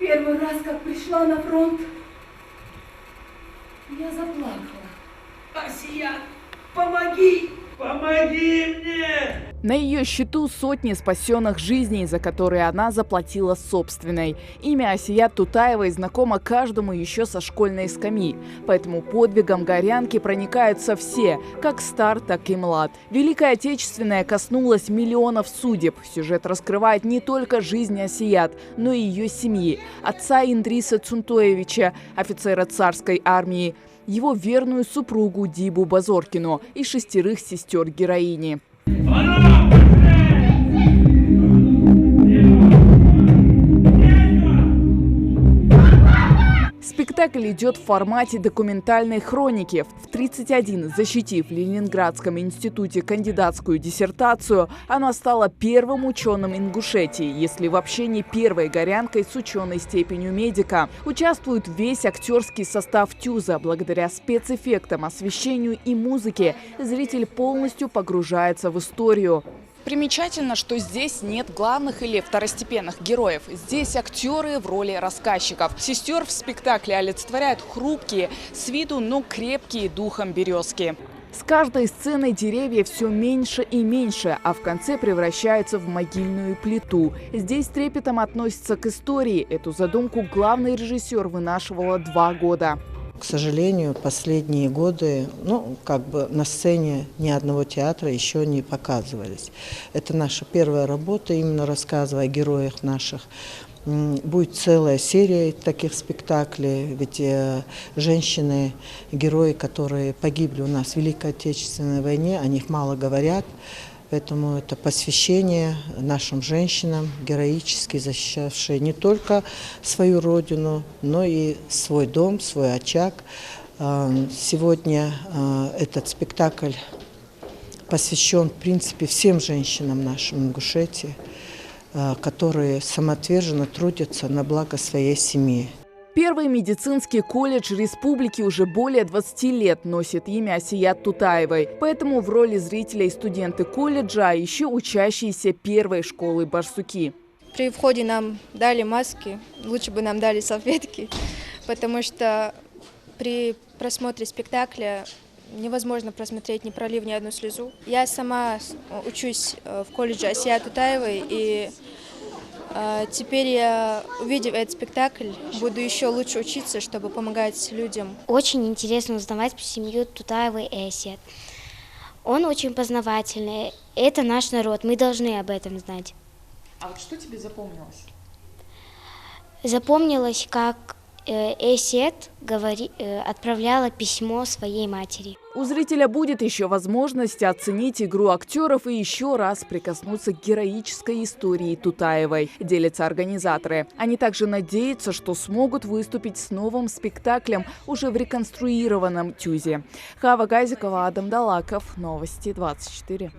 Первый раз, как пришла на фронт, я заплакала. Асия, помоги! Помоги мне! На ее счету сотни спасенных жизней, за которые она заплатила собственной. Имя Асият Тутаевой знакомо каждому еще со школьной скамьи. Поэтому подвигом горянки проникаются все, как стар, так и млад. Великая Отечественная коснулась миллионов судеб. Сюжет раскрывает не только жизнь Асият, но и ее семьи. Отца Индриса Цунтоевича, офицера царской армии, его верную супругу Дибу Базоркину и 6 сестер героини. Спектакль идет в формате документальной хроники. В 31, защитив в Ленинградском институте кандидатскую диссертацию, она стала первым ученым Ингушетии, если вообще не первой горянкой с ученой степенью медика. Участвует весь актерский состав ТЮЗа. Благодаря спецэффектам, освещению и музыке зритель полностью погружается в историю. Примечательно, что здесь нет главных или второстепенных героев. Здесь актеры в роли рассказчиков. Сестер в спектакле олицетворяют хрупкие, с виду, но крепкие духом березки. С каждой сценой деревья все меньше и меньше, а в конце превращаются в могильную плиту. Здесь с трепетом относится к истории. Эту задумку главный режиссер вынашивала 2 года. К сожалению, последние годы, на сцене ни одного театра еще не показывались. Это наша первая работа, именно рассказывая о героях наших. Будет целая серия таких спектаклей, ведь женщины, герои, которые погибли у нас в Великой Отечественной войне, о них мало говорят. Поэтому это посвящение нашим женщинам, героически защищавшие не только свою родину, но и свой дом, свой очаг. Сегодня этот спектакль посвящен, в принципе, всем женщинам нашим Ингушетии, которые самоотверженно трудятся на благо своей семьи. Первый медицинский колледж республики уже более 20 лет носит имя Асият Тутаевой. Поэтому в роли зрителей студенты колледжа, а еще учащиеся первой школы Барсуки. При входе нам дали маски, лучше бы нам дали салфетки, потому что при просмотре спектакля невозможно просмотреть, не пролив ни одну слезу. Я сама учусь в колледже Асият Тутаевой, и теперь я, увидев этот спектакль, буду еще лучше учиться, чтобы помогать людям. Очень интересно узнавать про семью Тутаевой и Асият. Он очень познавательный. Это наш народ, мы должны об этом знать. А вот что тебе запомнилось? Запомнилось, как Асият отправляла письмо своей матери. У зрителя будет еще возможность оценить игру актеров и еще раз прикоснуться к героической истории Тутаевой, делятся организаторы. Они также надеются, что смогут выступить с новым спектаклем уже в реконструированном ТЮЗе. Хава Газикова, Адам Далаков, Новости 24.